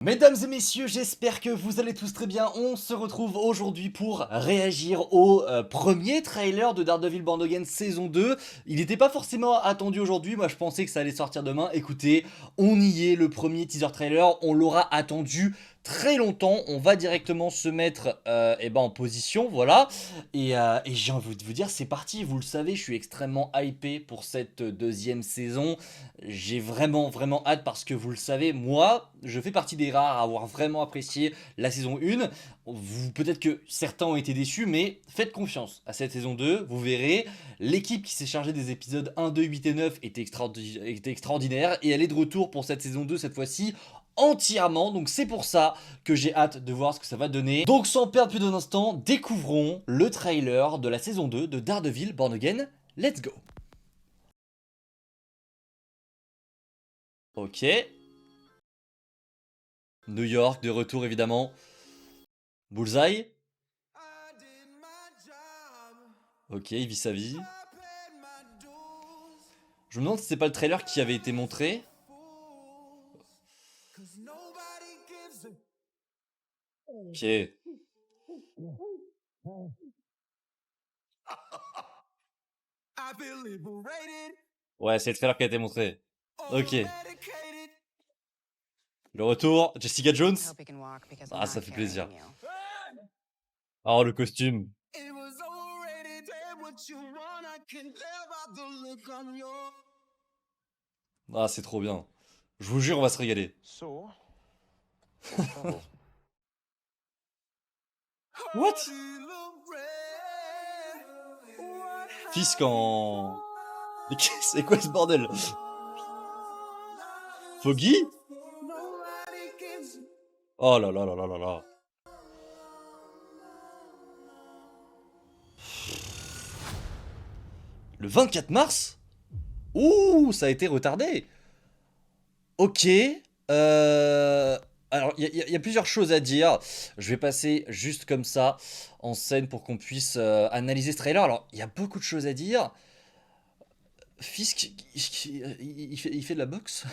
Mesdames et messieurs, j'espère que vous allez tous très bien. On se retrouve aujourd'hui pour réagir au premier trailer de Daredevil Born Again saison 2. Il n'était pas forcément attendu aujourd'hui, moi je pensais que ça allait sortir demain. Écoutez, on y est, le premier teaser trailer, on l'aura attendu très longtemps. On va directement se mettre en position, voilà. Et j'ai envie de vous dire, c'est parti. Vous le savez, je suis extrêmement hypé pour cette deuxième saison. J'ai vraiment hâte parce que vous le savez, moi, je fais partie des rares à avoir vraiment apprécié la saison 1. Peut-être que certains ont été déçus, mais faites confiance à cette saison 2, vous verrez. L'équipe qui s'est chargée des épisodes 1, 2, 8 et 9 était extraordinaire et elle est de retour pour cette saison 2 cette fois-ci entièrement, donc c'est pour ça que j'ai hâte de voir ce que ça va donner. Donc sans perdre plus d'un instant, découvrons le trailer de la saison 2 de Daredevil Born Again. Let's go. Ok. New York, de retour évidemment. Bullseye. Ok, il vit sa vie. Je me demande si c'est pas le trailer qui avait été montré. Ok. Ouais, c'est le trailer qui a été montré. Ok. Le retour, Jessica Jones. Ah, ça fait plaisir. Oh, le costume. Ah, c'est trop bien. Je vous jure, on va se régaler. What? Fisk en... Mais c'est quoi ce bordel? Foggy? Oh là là là là là là. Le 24 mars? Ouh, ça a été retardé. Ok. Alors, il y a plusieurs choses à dire. Je vais passer juste comme ça en scène pour qu'on puisse analyser ce trailer. Alors, il y a beaucoup de choses à dire. Fisk, il fait de la boxe.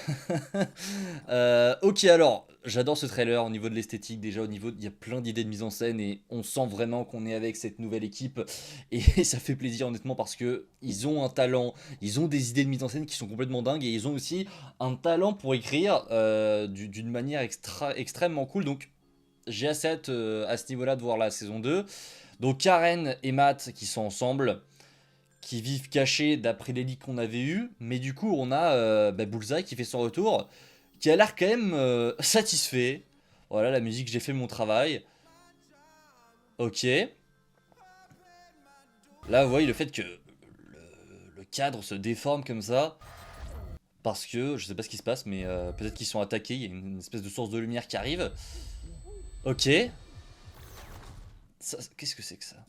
Ok, alors, j'adore ce trailer au niveau de l'esthétique. Déjà, au niveau, il y a plein d'idées de mise en scène et on sent vraiment qu'on est avec cette nouvelle équipe. Et ça fait plaisir, honnêtement, parce que ils ont un talent, ils ont des idées de mise en scène qui sont complètement dingues et ils ont aussi un talent pour écrire d'une manière extrêmement cool. Donc, j'ai assez hâte à ce niveau-là de voir la saison 2. Donc, Karen et Matt qui sont ensemble qui vivent cachés d'après les leaks qu'on avait eu, mais du coup on a Bullseye qui fait son retour, qui a l'air quand même satisfait. Voilà, la musique, j'ai fait mon travail. Ok. Là vous voyez le fait que le cadre se déforme comme ça, parce que je sais pas ce qui se passe, mais peut-être qu'ils sont attaqués, il y a une espèce de source de lumière qui arrive. Ok. Qu'est-ce que c'est que ça?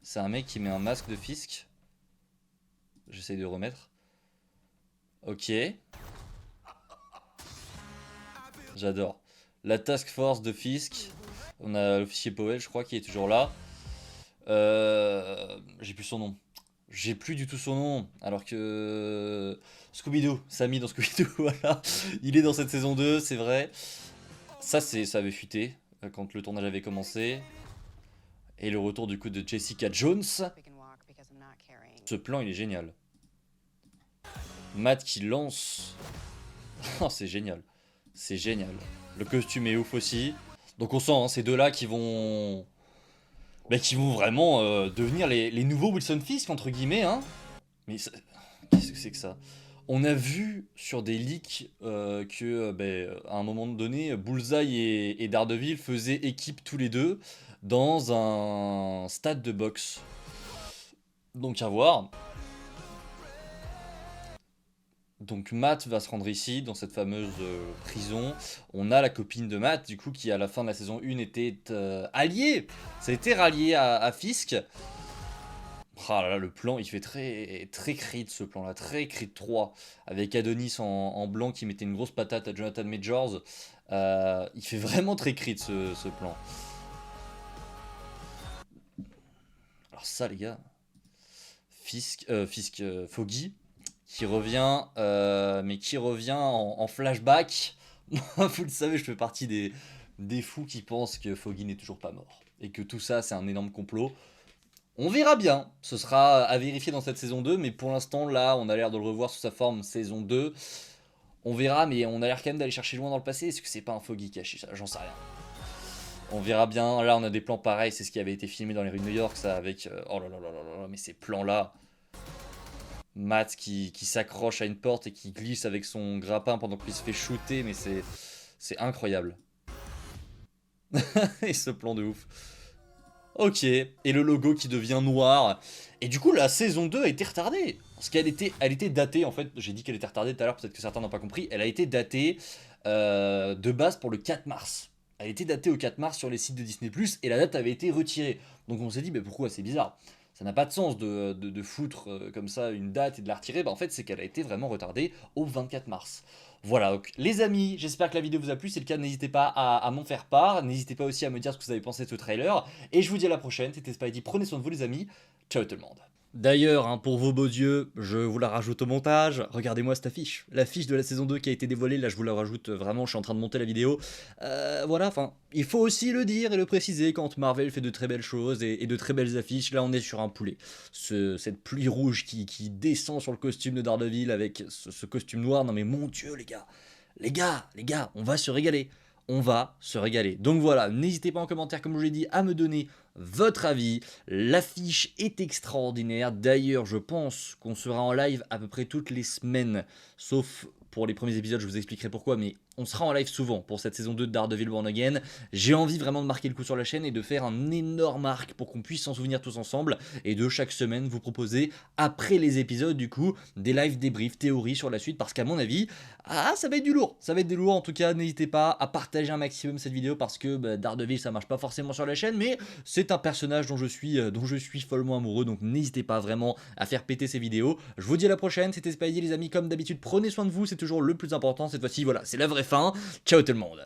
C'est un mec qui met un masque de Fisk. J'essaye de remettre. Ok. J'adore. La task force de Fisk. On a l'officier Powell, je crois, qui est toujours là. J'ai plus son nom. J'ai plus du tout son nom. Alors que Scooby-Doo, Sammy dans Scooby-Doo, voilà. Il est dans cette saison 2, c'est vrai. Ça avait fuité quand le tournage avait commencé. Et le retour du coup de Jessica Jones. Ce plan, il est génial. Matt qui lance. Oh, c'est génial. C'est génial. Le costume est ouf aussi. Donc on sent hein, ces deux-là qui vont vraiment devenir les nouveaux Wilson Fisk, entre guillemets. Hein. Mais qu'est-ce que c'est que ça? On a vu sur des leaks à un moment donné, Bullseye et Daredevil faisaient équipe tous les deux dans un stade de boxe. Donc à voir. Donc Matt va se rendre ici, dans cette fameuse prison. On a la copine de Matt, du coup, qui à la fin de la saison 1 était alliée. Ça a été rallié à Fisk. Ah là là, le plan, il fait très Creed ce plan-là, très Creed 3. Avec Adonis en blanc qui mettait une grosse patate à Jonathan Majors. Il fait vraiment très Creed ce plan. Alors ça les gars, Foggy, qui revient, mais qui revient en flashback. Vous le savez, je fais partie des fous qui pensent que Foggy n'est toujours pas mort. Et que tout ça, c'est un énorme complot. On verra bien, ce sera à vérifier dans cette saison 2, mais pour l'instant, là, on a l'air de le revoir sous sa forme saison 2. On verra, mais on a l'air quand même d'aller chercher loin dans le passé. Est-ce que c'est pas un Foggy caché ça? J'en sais rien. On verra bien. Là, on a des plans pareils, c'est ce qui avait été filmé dans les rues de New York, ça, avec... oh là là là là là, mais ces plans-là... Matt qui s'accroche à une porte et qui glisse avec son grappin pendant qu'il se fait shooter, mais c'est incroyable. Et ce plan de ouf. Ok, et le logo qui devient noir. Et du coup, la saison 2 a été retardée. Parce elle était datée, en fait, j'ai dit qu'elle était retardée tout à l'heure, peut-être que certains n'ont pas compris. Elle a été datée de base pour le 4 mars. Elle a été datée au 4 mars sur les sites de Disney+, et la date avait été retirée. Donc on s'est dit, mais pourquoi? C'est bizarre. Ça n'a pas de sens de foutre comme ça une date et de la retirer. Bah, en fait, c'est qu'elle a été vraiment retardée au 24 mars. Voilà, donc les amis, j'espère que la vidéo vous a plu. Si c'est le cas, n'hésitez pas à m'en faire part. N'hésitez pas aussi à me dire ce que vous avez pensé de ce trailer. Et je vous dis à la prochaine. C'était Spidey, prenez soin de vous les amis. Ciao tout le monde. D'ailleurs, hein, pour vos beaux yeux, je vous la rajoute au montage. Regardez-moi cette affiche. L'affiche de la saison 2 qui a été dévoilée, là je vous la rajoute vraiment, je suis en train de monter la vidéo. Voilà, enfin, il faut aussi le dire et le préciser quand Marvel fait de très belles choses et de très belles affiches. Là on est sur un poulet. Cette pluie rouge qui descend sur le costume de Daredevil avec ce costume noir, non mais mon dieu les gars. Les gars, on va se régaler. On va se régaler. Donc voilà, n'hésitez pas en commentaire, comme je vous l'ai dit, à me donner votre avis. L'affiche est extraordinaire. D'ailleurs, je pense qu'on sera en live à peu près toutes les semaines, sauf pour les premiers épisodes, je vous expliquerai pourquoi, mais on sera en live souvent pour cette saison 2 de Daredevil Born Again. J'ai envie vraiment de marquer le coup sur la chaîne et de faire un énorme arc pour qu'on puisse s'en souvenir tous ensemble et de chaque semaine vous proposer, après les épisodes du coup, des live débriefs, théories sur la suite, parce qu'à mon avis, ça va être du lourd. Ça va être du lourd, en tout cas, n'hésitez pas à partager un maximum cette vidéo parce que Daredevil ça marche pas forcément sur la chaîne, mais c'est un personnage dont je suis follement amoureux, donc n'hésitez pas vraiment à faire péter ces vidéos. Je vous dis à la prochaine, c'était Spidey les amis, comme d'habitude, prenez soin de vous, c'est toujours le plus important, cette fois-ci, voilà, c'est la vraie fin. Ciao tout le monde.